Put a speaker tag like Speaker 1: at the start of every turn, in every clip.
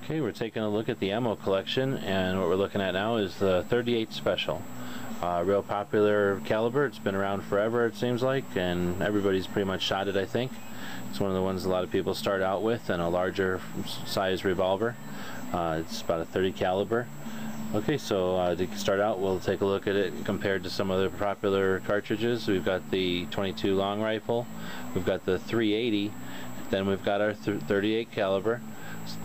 Speaker 1: Okay, we're taking a look at the ammo collection, and what we're looking at now is the 38 Special. Real popular caliber. It's been around forever, it seems like, and everybody's pretty much shot it, I think. It's one of the ones a lot of people start out with, and a larger size revolver. It's about a 30 caliber. Okay, so to start out, we'll take a look at it compared to some other popular cartridges. We've got the 22 long rifle, we've got the 380, then we've got our 38 caliber,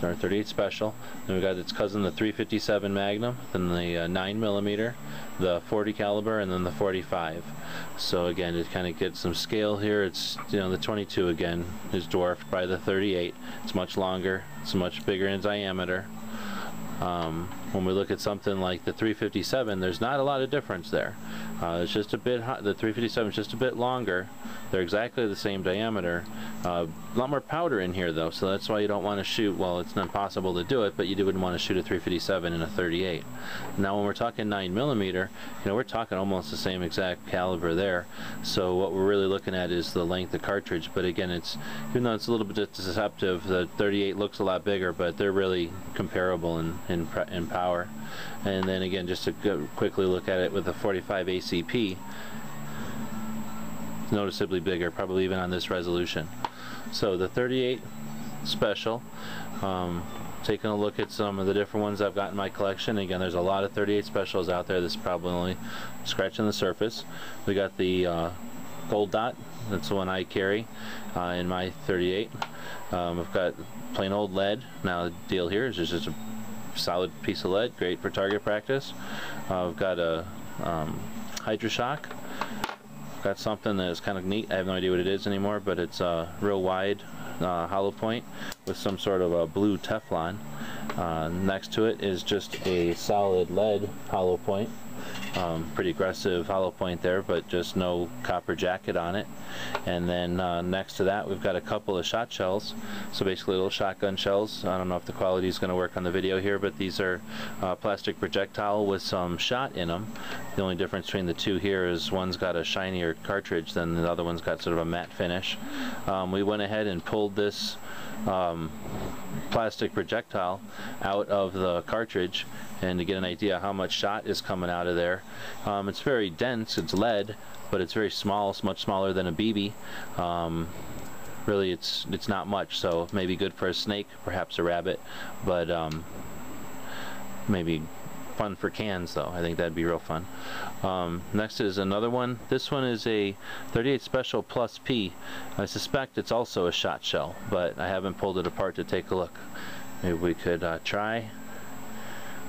Speaker 1: our 38 Special, then we've got its cousin, the 357 Magnum, then the 9mm, the 40 caliber, and then the 45. So again, to kind of get some scale here, it's, you know, the 22 again is dwarfed by the 38. It's much longer, it's much bigger in diameter. When we look at something like the 357, there's not a lot of difference there. It's just a bit hot. The 357 is just a bit longer. They're exactly the same diameter. A lot more powder in here though, so that's why you don't want to shoot, well, it's not possible to do it, but you wouldn't want to shoot a 357 in a 38. Now when we're talking 9mm, you know, we're talking almost the same exact caliber there. So what we're really looking at is the length of cartridge, but again, it's, even though it's a little bit deceptive, the 38 looks a lot bigger, but they're really comparable in power. And then again, just to quickly look at it with the 45 ACP, it's noticeably bigger, probably even on this resolution. So the 38 Special, taking a look at some of the different ones I've got in my collection. Again, there's a lot of 38 Specials out there. This is probably only scratching the surface. We got the gold dot, that's the one I carry in my 38. I've got plain old lead. Now the deal here is just a solid piece of lead, great for target practice. I've got a Hydra-Shock. Got something that is kind of neat. I have no idea what it is anymore, but it's a real wide hollow point with some sort of a blue Teflon. Next to it is just a solid lead hollow point. Pretty aggressive hollow point there, but just no copper jacket on it. And then next to that, we've got a couple of shot shells. So basically little shotgun shells. I don't know if the quality is going to work on the video here, but these are plastic projectile with some shot in them. The only difference between the two here is one's got a shinier cartridge than the other one's got sort of a matte finish. We went ahead and pulled this plastic projectile out of the cartridge, and to get an idea how much shot is coming out of there. It's very dense, it's lead, but it's very small. It's much smaller than a BB. Really, it's not much, so maybe good for a snake, perhaps a rabbit, but maybe fun for cans though. I think that'd be real fun. Next is another one. This one is a 38 Special Plus P. I suspect it's also a shot shell, but I haven't pulled it apart to take a look. Maybe we could try.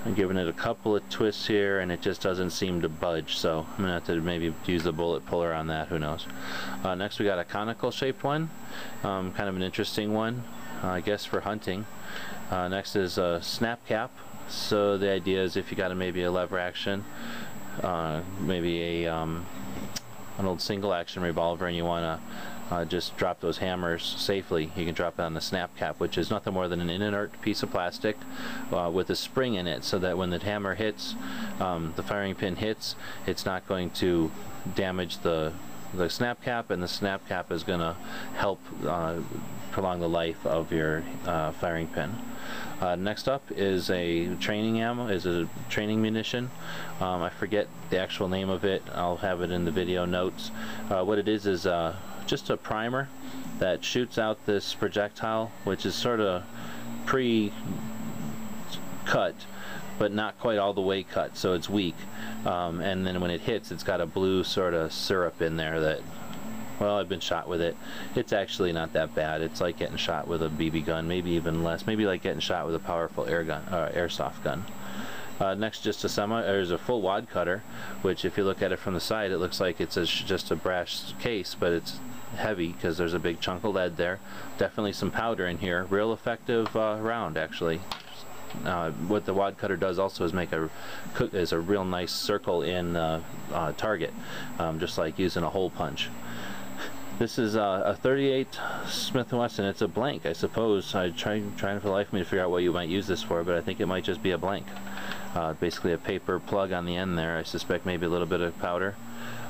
Speaker 1: I'm giving it a couple of twists here, and it just doesn't seem to budge, so I'm gonna have to maybe use the bullet puller on that, who knows. Next we got a conical shaped one, kind of an interesting one, I guess for hunting. Next is a snap cap. So the idea is if you got maybe a lever action, maybe an old single action revolver, and you want to just drop those hammers safely, you can drop it on the snap cap, which is nothing more than an inert piece of plastic with a spring in it, so that when the hammer hits, the firing pin hits, it's not going to damage the snap cap, and the snap cap is going to help prolong the life of your firing pin. Next up is a training ammo, is a training munition. I forget the actual name of it. I'll have it in the video notes. What it is just a primer that shoots out this projectile, which is sort of pre-cut, but not quite all the way cut, so it's weak. And then when it hits, it's got a blue sort of syrup in there that, well, I've been shot with it. It's actually not that bad. It's like getting shot with a BB gun, maybe even less. Maybe like getting shot with a powerful airsoft gun. Next, just there's a full wad cutter, which if you look at it from the side, it looks like it's just a brass case, but it's heavy because there's a big chunk of lead there. Definitely some powder in here. Real effective round, actually. What the wad cutter does also is make a real nice circle in target, just like using a hole punch. This is a 38 Smith & Wesson. It's a blank, I suppose. I'm trying for the life of me to figure out what you might use this for, but I think it might just be a blank. Basically a paper plug on the end there. I suspect maybe a little bit of powder.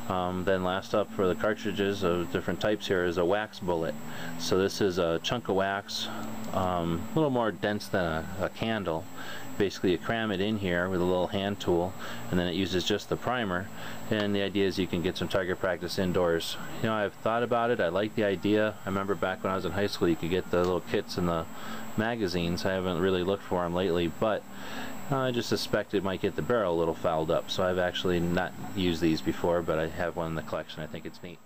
Speaker 1: Then last up for the cartridges of different types here is a wax bullet. So this is a chunk of wax, a little more dense than a candle. Basically you cram it in here with a little hand tool, and then it uses just the primer, and the idea is you can get some target practice indoors. You know, I've thought about it, I like the idea. I remember back when I was in high school you could get the little kits in the magazines. I haven't really looked for them lately, but I just suspect it might get the barrel a little fouled up, so I've actually not used these before, but I have one in the collection. I think it's neat.